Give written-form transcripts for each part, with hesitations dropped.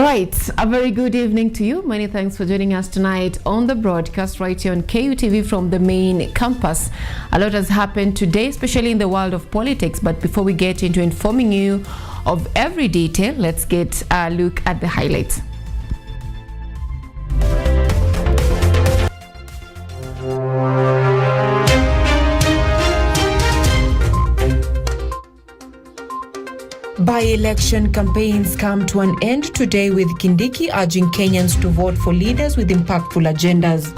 Right, a very good evening to you. Many thanks for joining us tonight on the broadcast right here on KUTV from the main campus. A lot has happened today, especially in the world of politics. But before we get into informing you of every detail, let's get a look at the highlights. By-election campaigns come to an end today, with Kindiki urging Kenyans to vote for leaders with impactful agendas.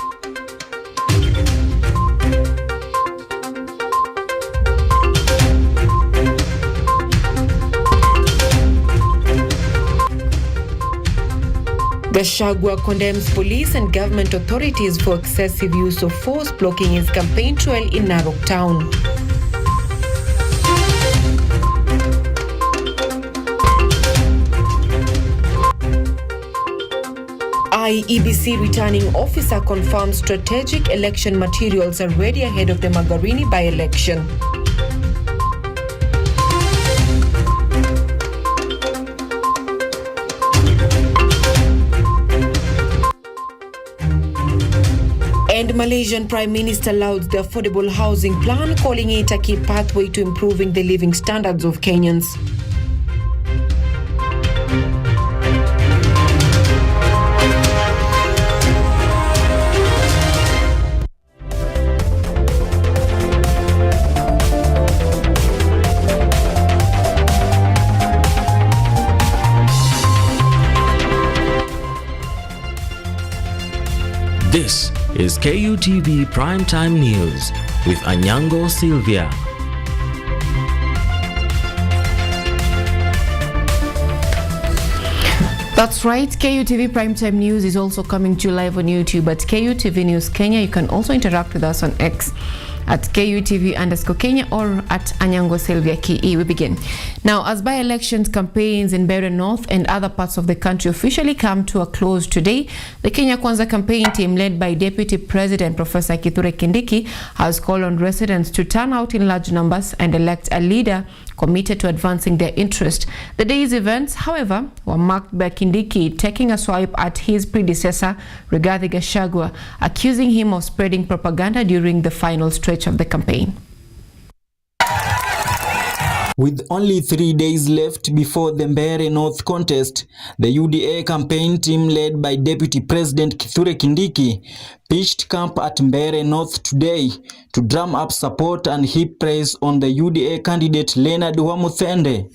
Gachagua condemns police and government authorities for excessive use of force, blocking his campaign trail in Narok town. IEBC returning officer confirms strategic election materials are ready ahead of the Magarini by-election. And Malaysian Prime Minister lauds the affordable housing plan, calling it a key pathway to improving the living standards of Kenyans. This is KUTV Primetime News with Anyango, Sylvia. That's right, KUTV Primetime News is also coming to you live on YouTube at KUTV News Kenya. You can also interact with us on X at KUTV_Kenya or at Anyango Sylvia KE. We begin. Now, as by-elections campaigns in Mbeere North and other parts of the country officially come to a close today, the Kenya Kwanza campaign team, led by Deputy President Professor Kithure Kindiki, has called on residents to turn out in large numbers and elect a leader committed to advancing their interest. The day's events, however, were marked by Kindiki taking a swipe at his predecessor, Rigathi Gachagua, accusing him of spreading propaganda during the final stretch of the campaign. With only 3 days left before the Mbeere North contest, the UDA campaign team, led by Deputy President Kithure Kindiki, pitched camp at Mbeere North today to drum up support and heap praise on the UDA candidate Leonard Wamuthende.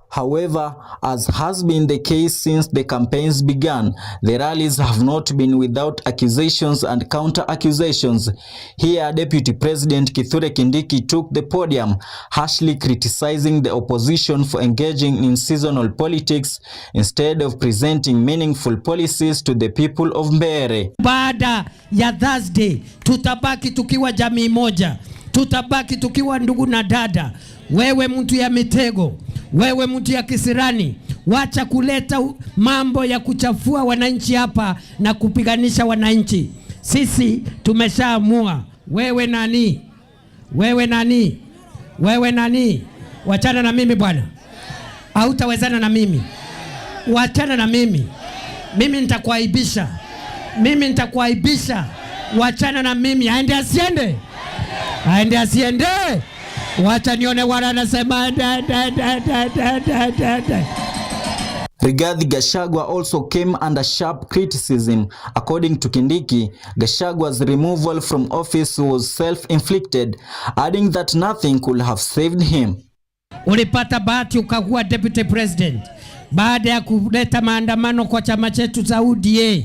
However, as has been the case since the campaigns began, the rallies have not been without accusations and counter-accusations. Here, Deputy President Kithure Kindiki took the podium, harshly criticizing the opposition for engaging in seasonal politics instead of presenting meaningful policies to the people of Mbeere. Baada ya Thursday, tutabaki tukiwa jamii moja, tutabaki tukiwa ndugu na dada. Wewe mtu ya mitego, wewe mtu ya kisirani, wacha kuleta mambo ya kuchafua wananchi hapa na kupiganisha wananchi. Sisi tumeshaamua. Wewe nani? Wewe nani? Wewe nani? Wachana na mimi bwana. Hautawezana na mimi. Wachana na mimi. Mimi nitakuaibisha. Mimi nitakuaibisha. Wachana na mimi. Aende asiende. Aende asiende. Wacha nione wala anasema Rigathi Gachagua also came under sharp criticism. According to Kindiki, Gachagua's removal from office was self-inflicted, adding that nothing could have saved him. Ulipata bahati ukakuwa Deputy President baada ya kuleta maandamano kwa chama chetu za UDA,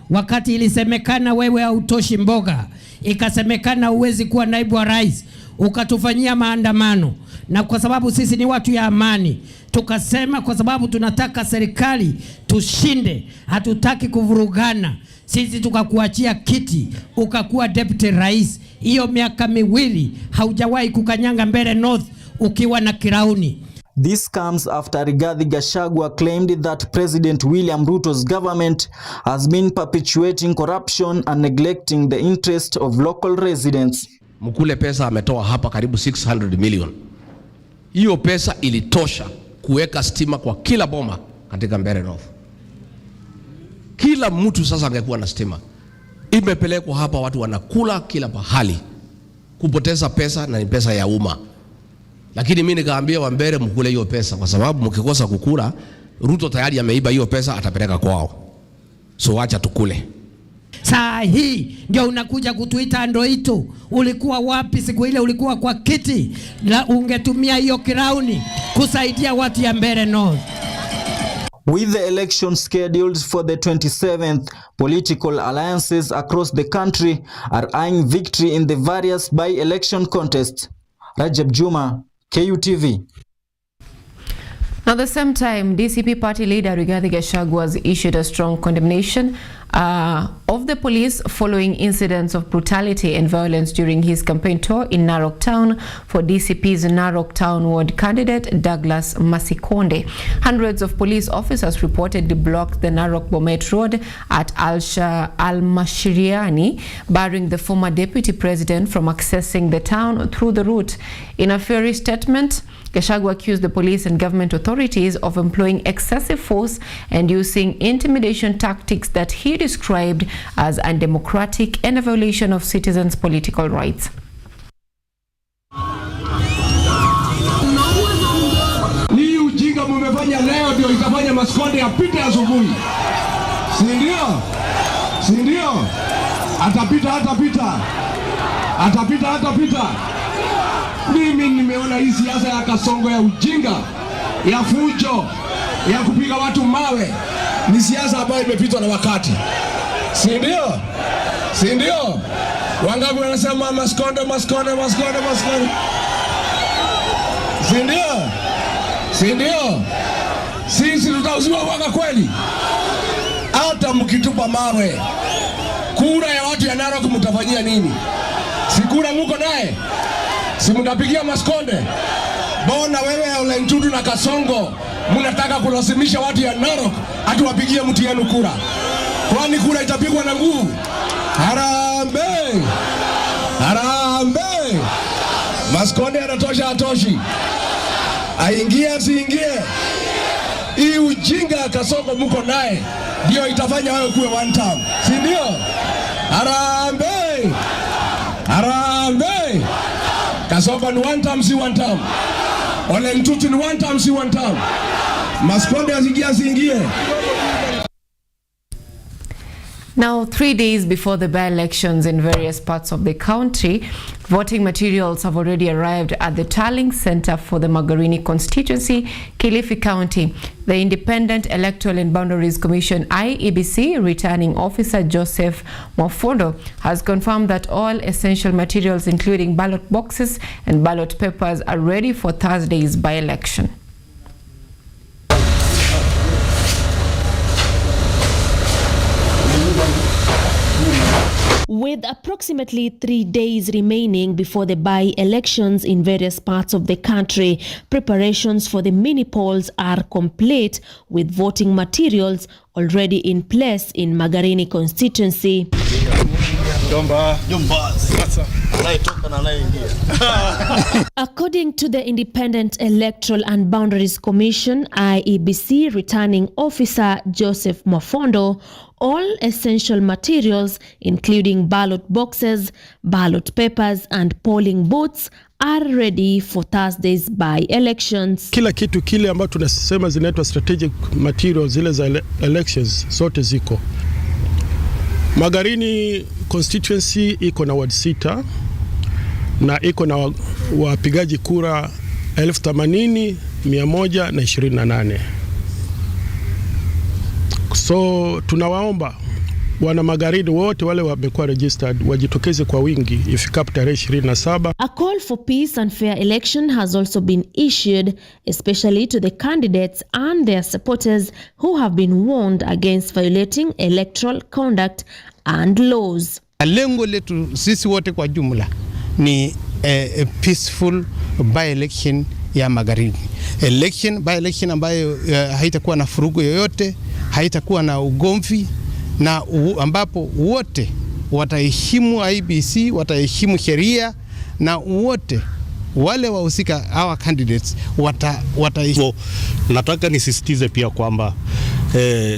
wakati ilisemekana wewe hautoshi mboga, ikasemekana uwezi kuwa naibu wa rais, ukatufanyia maandamano. Na kwa sababu sisi ni watu ya amani, tukasema kwa sababu tunataka serikali tushinde, hatutaki kuvurugana, sisi tukakuachia kiti, ukakuwa deputy rais. Hiyo miaka miwili haujawahi kukanyanga Mbeere North ukiwa na kirauni. This comes after Rigathi Gachagua claimed that President William Ruto's government has been perpetuating corruption and neglecting the interest of local residents. Mkule pesa ametoa hapa karibu 600 million Hiyo pesa ilitosha kuweka stima kwa kila boma katika Mbeere North. Kila mtu sasa angekuwa na stima. Imepelekwa hapa, watu wanakula kila pahali. Kupoteza pesa na ni pesa ya umma. Lakini mimi nikaambia wa Mbeere mkule hiyo pesa, kwa sababu mkikosa kukula, Ruto tayari ameiba hiyo pesa, atapeleka kwao. So acha tukule. Saa hii ndio unakuja kutuita Ndoito. Ulikuwa wapi siku ile ulikuwa kwa kiti? Na ungetumia hiyo kirauni kusaidia watu ya Mbeere North. With the election scheduled for the 27th, political alliances across the country are eyeing victory in the various by-election contests. Rajab Juma, KUTV. At the same time, DCP party leader Rigathi Gachagua has issued a strong condemnation of the police following incidents of brutality and violence during his campaign tour in Narok Town for DCP's Narok Town ward candidate Douglas Masikonde. Hundreds of police officers reportedly blocked the Narok Bomet Road at Al-Mashiriani, barring the former deputy president from accessing the town through the route. In a fiery statement, Gachagua accused the police and government authorities of employing excessive force and using intimidation tactics that he described as undemocratic and a violation of citizens' political rights. Hii ujinga mumefanya leo ndio itafanya Masikonde apite asubuhi. Si ndio? Si ndio? Atapita. Mimi nimeona hii siasa ya kasongo ya ujinga, ya fujo, ya kupiga watu mawe ni siasa ambayo imepitwa na wakati. Si ndio? Si ndio? Wangapi wanasema Masikonde. Si ndio? Si ndio? Sisi tutauziwa wanga kweli? Hata mkitupa mawe, kura ya watu ya Narok mtafanyia nini? Si kura muko naye? Si mnapigia Masikonde? Bona wewe Ole Ntutu na Kasongo mnataka kulazimisha watu ya Narok ati wapigie mtu yenu kura. Kwani kura itapigwa na nguvu? Harambee! Harambee! Masikonde anatosha atoshi? Aingie asiingie? Hii ujinga Kasongo mko naye ndio itafanya wewe kuwe one term. Si ndio? Harambee! Harambee! Kasongo ni one term, si one term. Ole Ntutu ni one term, si one term. Masikonde asiingie? Now, 3 days before the by-elections in various parts of the country, voting materials have already arrived at the tallying center for the Magarini constituency, Kilifi County. The Independent Electoral and Boundaries Commission (IEBC) returning officer Joseph Mwafondo has confirmed that all essential materials, including ballot boxes and ballot papers, are ready for Thursday's by-election. With approximately 3 days remaining before the by-elections in various parts of the country, preparations for the mini polls are complete, with voting materials already in place in Magarini constituency. According to the Independent Electoral and Boundaries Commission (IEBC) returning officer Joseph Mwafondo, all essential materials, including ballot boxes, ballot papers and polling booths, are ready for Thursday's by-elections. Kila kitu kile ambacho tunasema zinaitwa strategic materials zile za elections zote ziko. Magarini constituency iko na ward 6 na iko na wapigaji kura 80,128. So tunawaomba wana Magarini wote wale wamekuwa registered wajitokeze kwa wingi ifikapo tarehe 27. A call for peace and fair election has also been issued, especially to the candidates and their supporters who have been warned against violating electoral conduct and laws. Lengo letu sisi wote kwa jumla ni a peaceful by-election ya Magarini. By-election ambayo haitakuwa na furugu yoyote, haitakuwa na ugomvi, na ambapo wote wataheshimu IEBC, wataheshimu sheria, na wote wale wahusika our candidates so, nataka nisisitize pia kwamba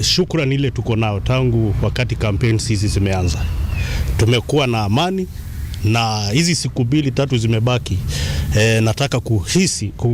shukrani ile tuko nao tangu wakati campaign hizi zimeanza. Tumekuwa na amani na hizi siku 2-3 zimebaki. Nataka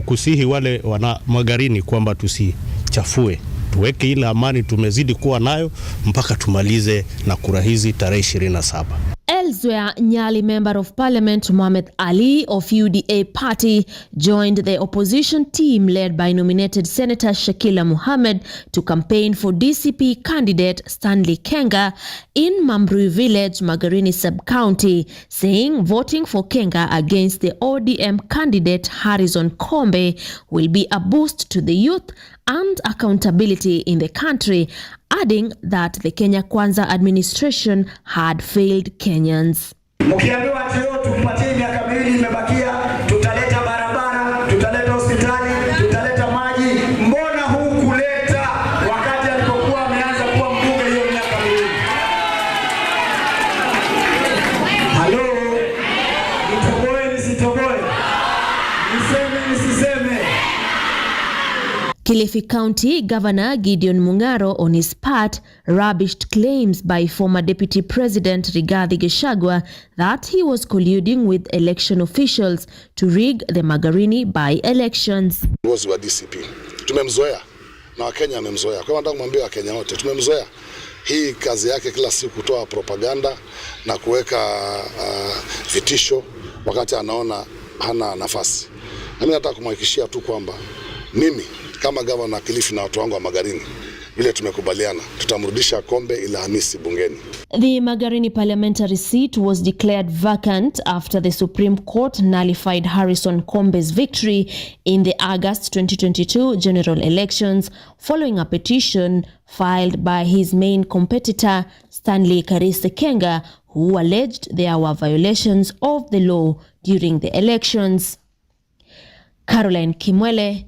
kusihi wale wana Magarini kwamba tusichafue. Tuweke ile amani tumezidi kuwa nayo mpaka tumalize na kura hizi tarehe 27. Elsewhere, Nyali Member of Parliament Mohamed Ali of UDA party joined the opposition team led by nominated Senator Shakila Mohammed to campaign for DCP candidate Stanley Kenga in Mambrui Village, Magarini Sub-County, saying voting for Kenga against the ODM candidate Harrison Kombe will be a boost to the youth and accountability in the country, adding that the Kenya Kwanza administration had failed Kenyans. Mkiambiwa ati leo tumpatie miaka 2 imebakia, tutaleta barabara, tutaleta hospitali, tutaleta maji, mbona hukuleta wakati alipokuwa ameanza kuwa mbunge hiyo miaka 2? Halo, nitoboe nisitoboe, niseme nisiseme? Kilifi County Governor Gideon Mungaro, on his part, rubbished claims by former Deputy President Rigathi Gachagua that he was colluding with election officials to rig the Magarini by-elections. Uongozi wa DCP tumemzoea na Wakenya wamemzoea. Kwa hiyo nataka kumwambia Wakenya wote tumemzoea. Hii kazi yake kila siku kutoa propaganda na kuweka vitisho wakati anaona hana nafasi. Mimi nataka kumhakikishia tu kwamba mimi kama gavana Kilifi na watu wangu wa Magarini vile tumekubaliana tutamrudisha Kombe Alhamisi bungeni. The Magarini parliamentary seat was declared vacant after the Supreme Court nullified Harrison Kombe's victory in the August 2022 general elections following a petition filed by his main competitor Stanley Kariste Kenga, who alleged there were violations of the law during the elections. Caroline Kimwele,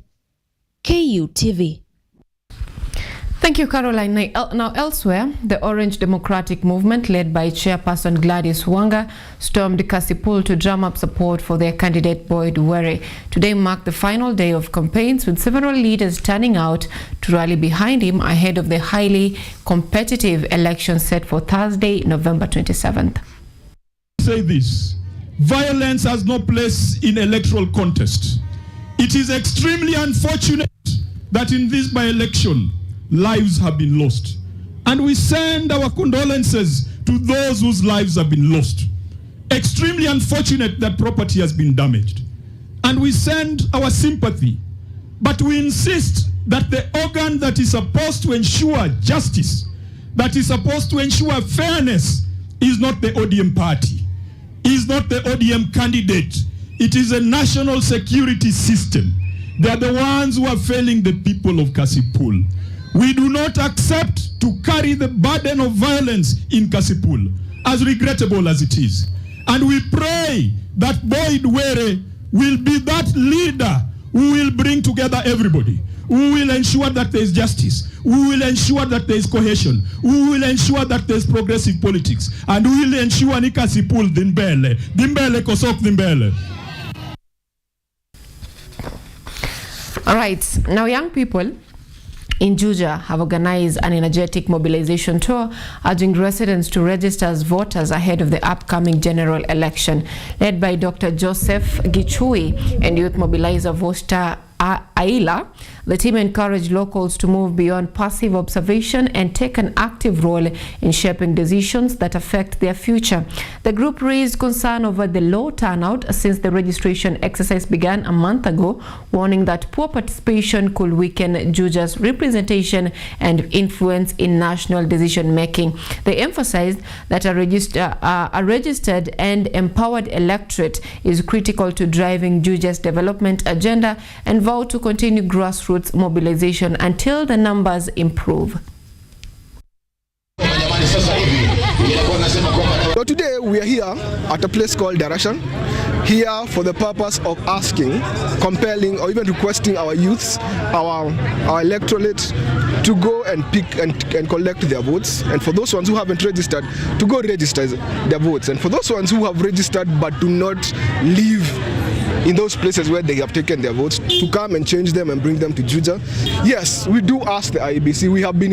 KUTV. Thank you, Caroline. Now, elsewhere, the Orange Democratic Movement, led by Chairperson Gladys Wanga, stormed Kasipul to drum up support for their candidate Boyd Were. Today marked the final day of campaigns, with several leaders turning out to rally behind him ahead of the highly competitive election set for Thursday, November 27th. Say this: violence has no place in electoral contest. It is extremely unfortunate that in this by-election, lives have been lost. And we send our condolences to those whose lives have been lost. Extremely unfortunate that property has been damaged. And we send our sympathy. But we insist that the organ that is supposed to ensure justice, that is supposed to ensure fairness, is not the ODM party, is not the ODM candidate. It is a national security system. They are the ones who are failing the people of Kasipul. We do not accept to carry the burden of violence in Kasipul, as regrettable as it is. And we pray that Boyd Were will be that leader who will bring together everybody, who will ensure that there is justice, who will ensure that there is cohesion, who will ensure that there is progressive politics, and who will ensure ni Kasipul dimbele kosok dimbele. All right, now young people in Juja have organized an energetic mobilization tour urging residents to register as voters ahead of the upcoming general election. Led by Dr. Joseph Gichui and youth mobilizer Vosta Aila, the team encouraged locals to move beyond passive observation and take an active role in shaping decisions that affect their future. The group raised concern over the low turnout since the registration exercise began a month ago, warning that poor participation could weaken Juja's representation and influence in national decision making. They emphasized that a registered and empowered electorate is critical to driving Juja's development agenda and vowed to continue grassroots mobilization until the numbers improve. So today we are here at a place called Darashan, here for the purpose of asking, compelling, or even requesting our youths, our electorate to go and pick and collect their votes. And for those ones who haven't registered, to go register their votes. And for those ones who have registered but do not live in those places where they have taken their votes to come and change them and bring them to Juja. Yes, we do ask the IEBC. We have been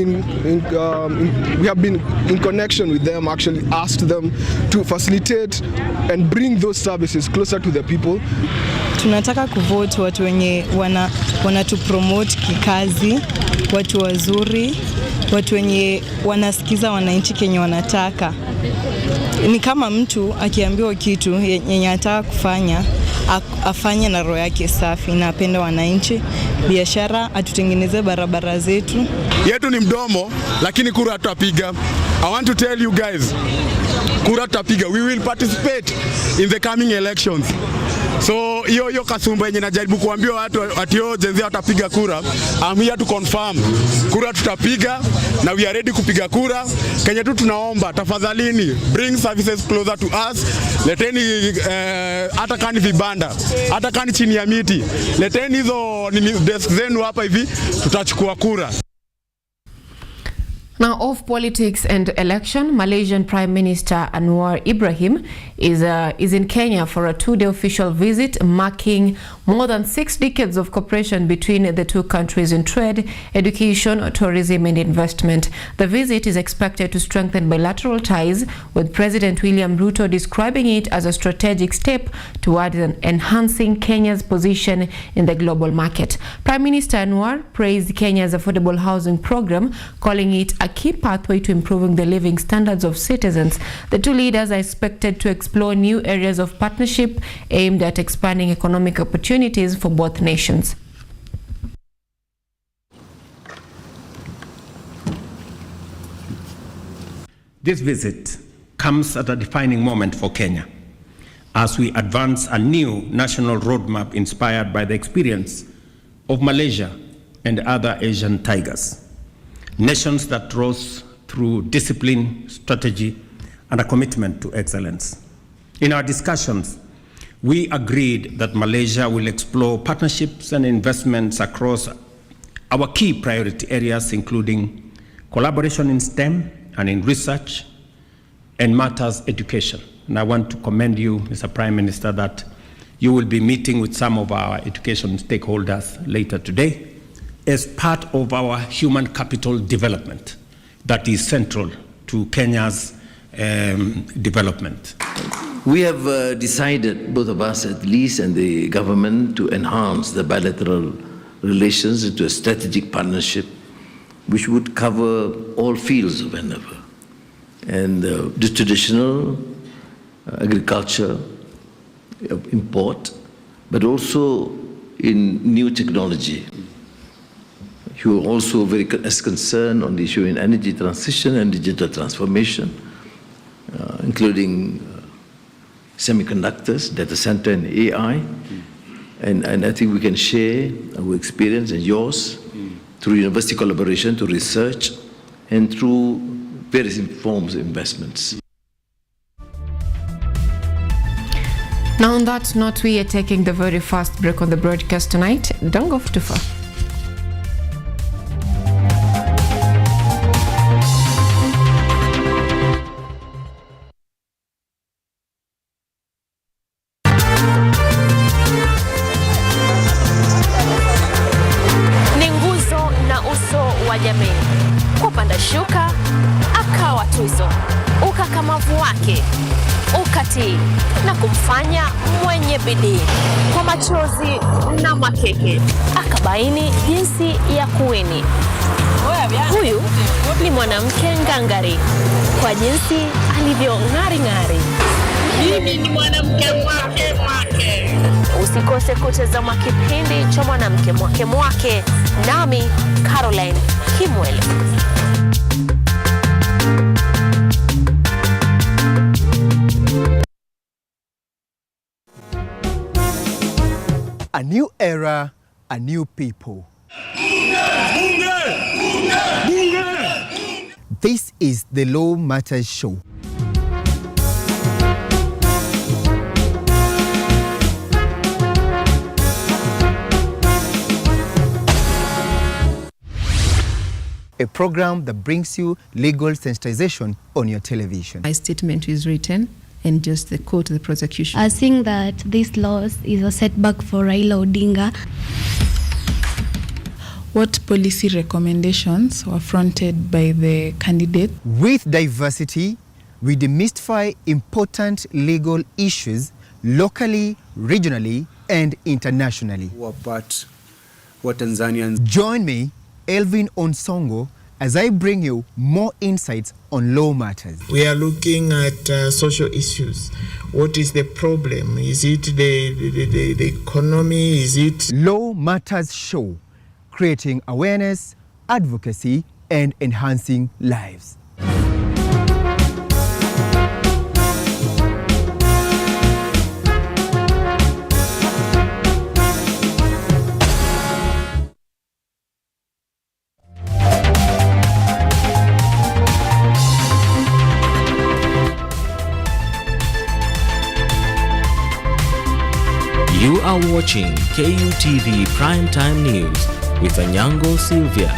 in connection with them, actually asked them to facilitate and bring those services closer to the people. Tunataka kuvote watu wenye wanatupromote kikazi, watu wazuri, watu wenye wanasikiza wananchi kenye wanataka. Ni kama mtu akiambiwa kitu yenye anataka kufanya, afanye na roho yake safi, na apende wananchi, biashara, atutengeneze barabara zetu. Yetu ni mdomo, lakini kura tutapiga. I want to tell you guys, kura tutapiga. We will participate in the coming elections. So hiyo kasumba yenye najaribu kuambia watu atio jenzi watapiga kura, I'm here to confirm kura tutapiga, na we are ready kupiga kura. Kenya tu tunaomba tafadhalini, bring services closer to us. Leteni hata kani vibanda, hata kani chini ya miti, leteni hizo desk zenu hapa hivi, tutachukua kura. Now, off politics and election, Malaysian Prime Minister Anwar Ibrahim is in Kenya for a 2-day official visit, marking more than 6 decades of cooperation between the two countries in trade, education, tourism and investment. The visit is expected to strengthen bilateral ties, with President William Ruto describing it as a strategic step toward enhancing Kenya's position in the global market. Prime Minister Anwar praised Kenya's affordable housing program, calling it a key pathway to improving the living standards of citizens. The two leaders are expected to explore new areas of partnership aimed at expanding economic opportunities for both nations. This visit comes at a defining moment for Kenya as we advance a new national roadmap inspired by the experience of Malaysia and other Asian tigers. Nations that rose through discipline, strategy, and a commitment to excellence. In our discussions, we agreed that Malaysia will explore partnerships and investments across our key priority areas, including collaboration in STEM and in research and matters education. And I want to commend you, Mr. Prime Minister, that you will be meeting with some of our education stakeholders later today as part of our human capital development that is central to Kenya's development. We have decided, both of us at least and the government, to enhance the bilateral relations into a strategic partnership which would cover all fields of endeavor, and the traditional agriculture, import, but also in new technology. You are also very concerned on the issue in energy transition and digital transformation, including semiconductors, data center, and AI. And I think we can share our experience and yours through university collaboration, to research, and through various forms of investments. Now on that note, we are taking the very fast break on the broadcast tonight. Don't go too far. Shuka akawa tuzo, ukakamavu wake ukatii na kumfanya mwenye bidii. Kwa machozi na makeke akabaini jinsi ya kuwini. Huyu ni mwanamke ngangari kwa jinsi alivyo ng'ari. Mimi ni mwanamke mwake. Usikose kutazama kipindi cha mwanamke mwake nami Caroline Kimwele. A new era, a new people. This is the Law Matters Show. A program that brings you legal sensitization on your television. My statement is written and just the court, the prosecution? I think that this loss is a setback for Raila Odinga. What policy recommendations were fronted by the candidate? With diversity, we demystify important legal issues locally, regionally, and internationally. What Tanzanians. Join me, Elvin Onsongo, as I bring you more insights on law matters. We are looking at social issues. What is the problem? Is it the economy? Is it... Law Matters Show, creating awareness, advocacy, and enhancing lives. You are watching KUTV Primetime News with Anyango, Sylvia.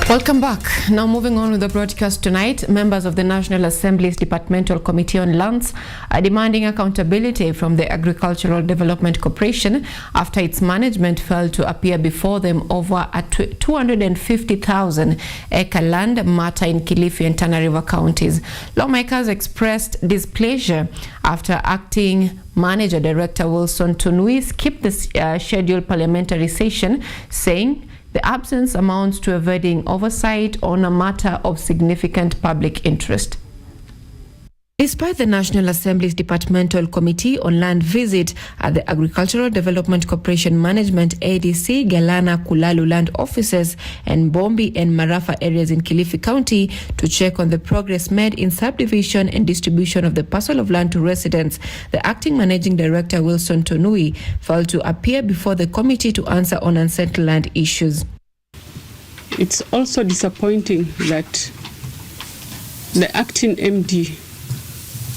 Welcome back. Now moving on with the broadcast tonight, members of the National Assembly's Departmental Committee on Lands are demanding accountability from the Agricultural Development Corporation after its management failed to appear before them over a 250,000 acre land matter in Kilifi and Tana River counties. Lawmakers expressed displeasure after acting Manager Director Wilson Tunui skipped the scheduled parliamentary session, saying the absence amounts to evading oversight on a matter of significant public interest. Despite the National Assembly's Departmental Committee on Land visit at the Agricultural Development Corporation Management ADC, Galana, Kulalu land offices and Bombi and Marafa areas in Kilifi County to check on the progress made in subdivision and distribution of the parcel of land to residents, the acting managing director Wilson Tunui failed to appear before the committee to answer on unsettled land issues. It's also disappointing that the acting MD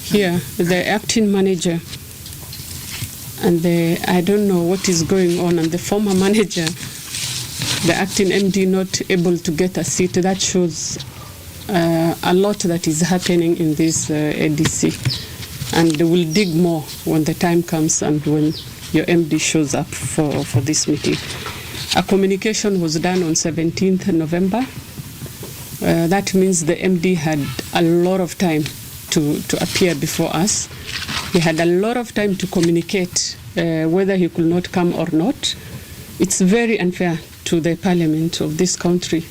here, the acting manager, and I don't know what is going on, and the former manager, the acting MD, not able to get a seat. That shows a lot that is happening in this ADC, and they will dig more when the time comes and when your MD shows up for this meeting. A communication was done on 17th November. That means the MD had a lot of time to appear before us. He had a lot of time to communicate whether he could not come or not. It's very unfair to the parliament of this country.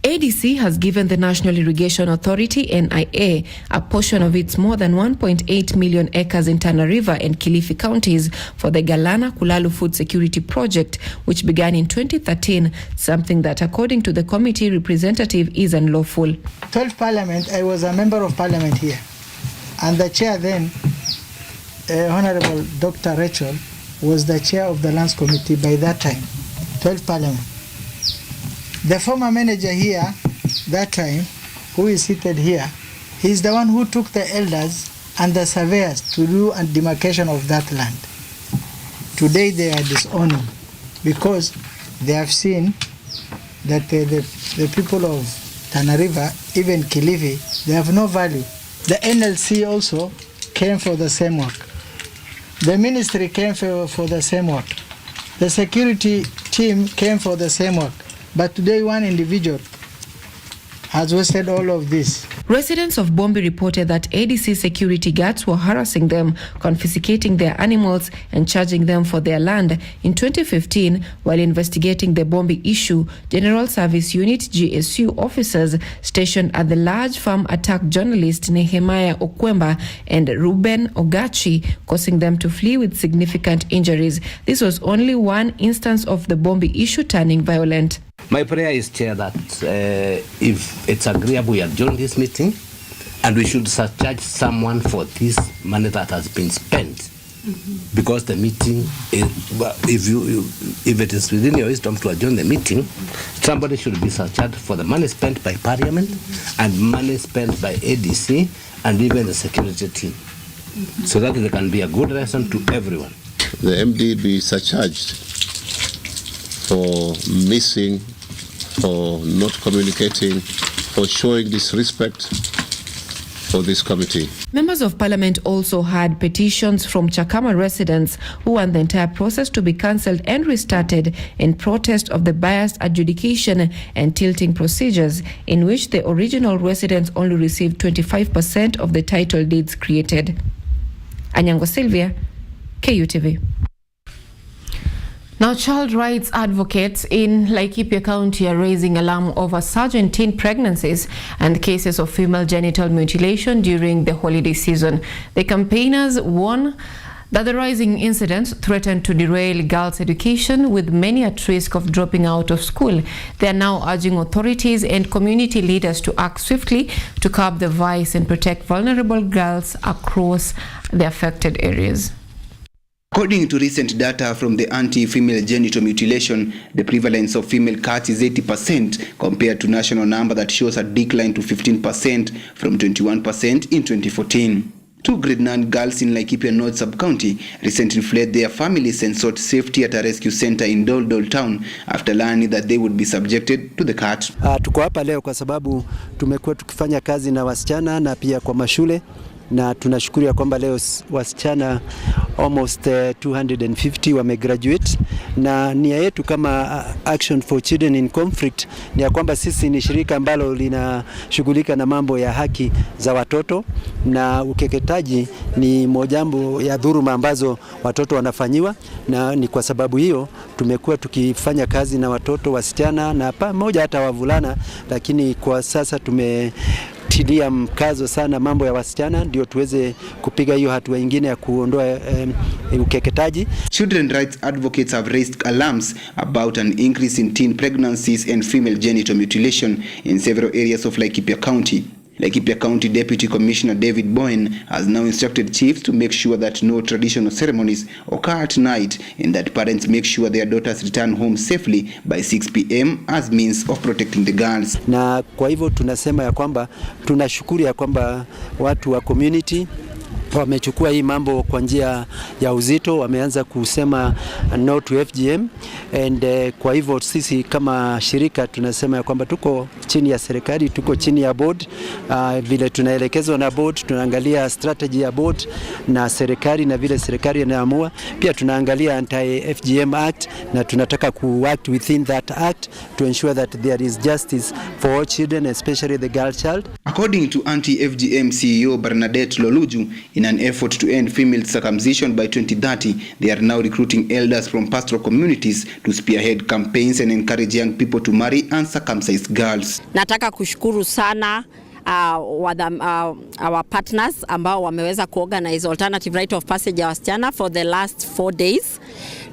ADC has given the National Irrigation Authority, NIA, a portion of its more than 1.8 million acres in Tana River and Kilifi counties for the Galana Kulalu Food Security Project, which began in 2013, something that, according to the committee representative, is unlawful. 12th Parliament, I was a member of Parliament here, and the chair then, Honorable Dr. Rachel, was the chair of the Lands Committee by that time, 12th Parliament. The former manager here, that time, who is seated here, he's the one who took the elders and the surveyors to do a demarcation of that land. Today they are disowning because they have seen that the people of Tana River, even Kilifi, they have no value. The NLC also came for the same work. The ministry came for the same work. The security team came for the same work. But today one individual has wasted all of this. Residents of Bombi reported that ADC security guards were harassing them, confiscating their animals and charging them for their land. In 2015, while investigating the Bombi issue, General Service Unit GSU officers stationed at the large farm attacked journalist Nehemiah Okwemba and Ruben Ogachi, causing them to flee with significant injuries. This was only one instance of the Bombi issue turning violent. My prayer is, Chair, that if it's agreeable, we adjourn this meeting and we should surcharge someone for this money that has been spent. Because the meeting, if it is within your wisdom to adjourn the meeting, somebody should be surcharged for the money spent by Parliament and money spent by ADC and even the security team, so that there can be a good lesson to everyone. The MD be surcharged for missing, for not communicating, for showing disrespect for this committee. Members of Parliament also had petitions from Chakama residents who want the entire process to be cancelled and restarted in protest of the biased adjudication and tilting procedures in which the original residents only received 25% of the title deeds created. Anyango, Sylvia, KUTV. Now, child rights advocates in Laikipia County are raising alarm over surge in teen pregnancies and cases of female genital mutilation during the holiday season. The campaigners warn that the rising incidents threaten to derail girls' education, with many at risk of dropping out of school. They are now urging authorities and community leaders to act swiftly to curb the vice and protect vulnerable girls across the affected areas. According to recent data from the Anti-Female Genital Mutilation, the prevalence of female cuts is 80% compared to national number that shows a decline to 15% from 21% in 2014. Two grade 9 girls in Laikipia North Sub-County recently fled their families and sought safety at a rescue center in Doldol town after learning that they would be subjected to the cut. Tuko hapa leo kwa sababu tumekuwa tukifanya kazi na wasichana na pia kwa mashule, na tunashukuru ya kwamba leo wasichana almost 250 wamegraduate, na nia yetu kama Action for Children in Conflict ni ya kwamba sisi ni shirika ambalo linashughulika na mambo ya haki za watoto, na ukeketaji ni mojambo ya dhuluma ambazo watoto wanafanyiwa, na ni kwa sababu hiyo tumekuwa tukifanya kazi na watoto wasichana na pamoja hata wavulana, lakini kwa sasa tumetilia mkazo sana mambo ya wasichana ndio tuweze kupiga hiyo hatua nyingine ya kuondoa ukeketaji. Children rights advocates have raised alarms about an increase in teen pregnancies and female genital mutilation in several areas of Laikipia County. Laikipia County Deputy Commissioner David Boyne has now instructed chiefs to make sure that no traditional ceremonies occur at night and that parents make sure their daughters return home safely by 6 p.m. as means of protecting the girls. Na kwa hivyo tunasema ya kwamba tunashukuru ya kwamba watu wa community wamechukua hii mambo kwa njia ya uzito, wameanza kusema no to FGM, and kwa hivyo sisi kama shirika tunasema ya kwamba tuko chini ya serikali, tuko chini ya board, vile tunaelekezwa na board, tunaangalia strategy ya board na serikali na vile serikali inaamua. Pia tunaangalia anti-FGM act na tunataka ku-act within that act to ensure that there is justice for all children, especially the girl child. According to anti-FGM CEO Bernadette Loluju, in an effort to end female circumcision by 2030, they are now recruiting elders from pastoral communities to spearhead campaigns and encourage young people to marry uncircumcised girls. Nataka kushukuru sana our partners ambao wameweza kuorganize alternative rite of passage ya wasichana for the last 4 days.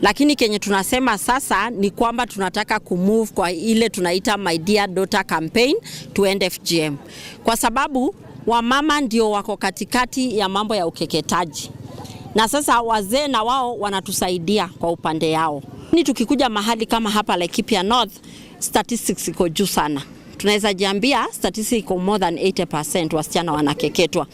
Lakini kenye tunasema sasa ni kwamba tunataka kumove kwa ile tunaita My Dear Daughter campaign to end FGM. Kwa sababu wamama ndio wako katikati ya mambo ya ukeketaji. Na sasa wazee na wao wanatusaidia kwa upande yao. Ni tukikuja mahali kama hapa Laikipia North, statistics iko juu sana. Tunaweza jiambia statistics iko more than 80% wasichana wanakeketwa.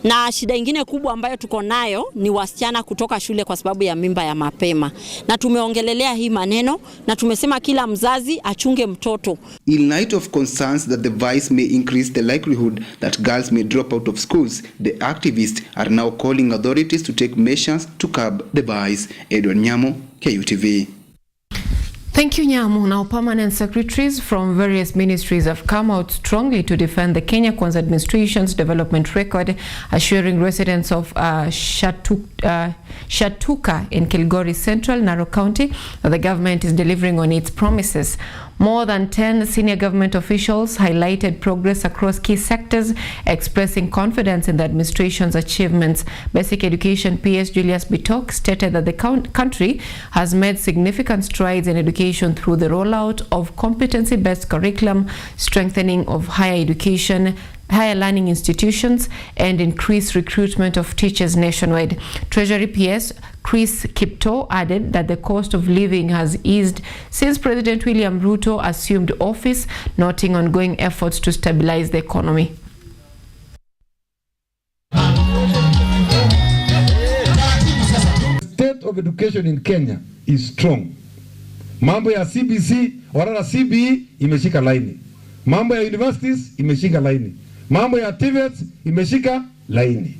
Na shida ingine kubwa ambayo tuko nayo ni wasichana kutoka shule kwa sababu ya mimba ya mapema. Na tumeongelelea hii maneno na tumesema kila mzazi achunge mtoto. In light of concerns that the vice may increase the likelihood that girls may drop out of schools, the activists are now calling authorities to take measures to curb the vice. Edward Nyamo, KUTV. Thank you, Nyamu. Now, permanent secretaries from various ministries have come out strongly to defend the Kenya Kwanza administration's development record, assuring residents of Shatuka in Kilgore Central, Narok County, that the government is delivering on its promises. More than 10 senior government officials highlighted progress across key sectors, expressing confidence in the administration's achievements. Basic Education PS Julius Bitok stated that the country has made significant strides in education through the rollout of competency-based curriculum, strengthening of higher learning institutions, and increased recruitment of teachers nationwide. Treasury PS Chris Kipto added that the cost of living has eased since President William Ruto assumed office, noting ongoing efforts to stabilize the economy. The state of education in Kenya is strong. Mambo ya CBC wala CBE imeshika laini. Mambo ya universities imeshika laini. Mambo ya TVETs imeshika laini.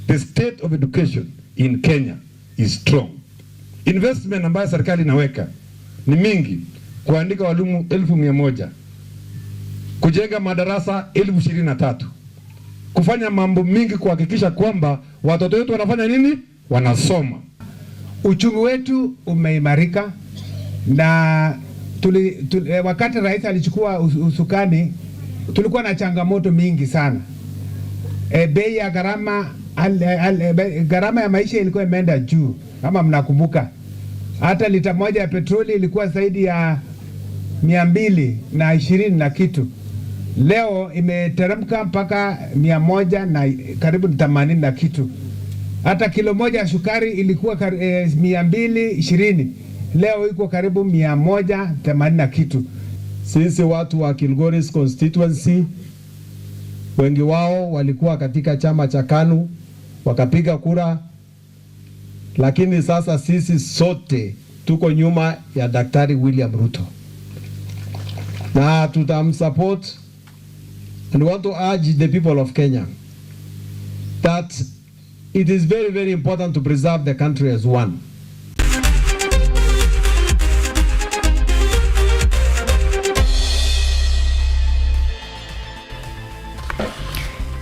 The state of education in Kenya is strong. Investment ambayo serikali inaweka ni mingi. Kuandika walimu 1,100. Kujenga madarasa 23,000. Kufanya mambo mingi kuhakikisha kwamba watoto wetu wanafanya nini? Wanasoma. Uchumi wetu umeimarika na wakati rais alichukua usukani tulikuwa na changamoto mingi sana. Bei ya gharama ya maisha ilikuwa imeenda juu, kama mnakumbuka. Hata lita moja ya petroli ilikuwa zaidi ya 220 na kitu. Leo imeteremka mpaka 100 na karibu 80 na kitu. Hata kilo moja ya sukari ilikuwa 220. Leo iko karibu 180 na kitu. Sisi watu wa Kilgoris constituency wengi wao walikuwa katika chama cha KANU wakapiga kura, lakini sasa sisi sote tuko nyuma ya Daktari William Ruto na tutamsupport, and want to urge the people of Kenya that it is very, very important to preserve the country as one.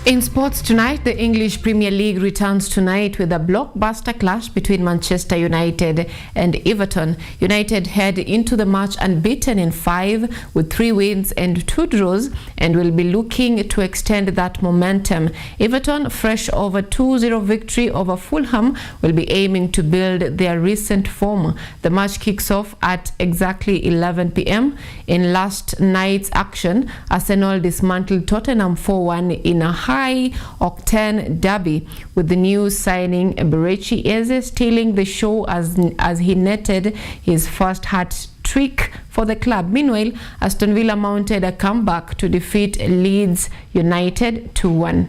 In sports tonight, the English Premier League returns tonight with a blockbuster clash between Manchester United and Everton. United head into the match unbeaten in 5 with 3 wins and 2 draws and will be looking to extend that momentum. Everton, fresh over 2-0 victory over Fulham, will be aiming to build their recent form. The match kicks off at exactly 11 p.m. In last night's action, Arsenal dismantled Tottenham 4-1 in a high-octane derby, with the new signing Eberechi Eze stealing the show as he netted his first hat-trick for the club. Meanwhile, Aston Villa mounted a comeback to defeat Leeds United 2-1.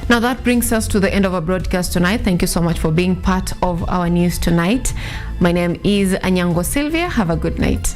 Now that brings us to the end of our broadcast tonight. Thank you so much for being part of our news tonight. My name is Anyango Sylvia. Have a good night.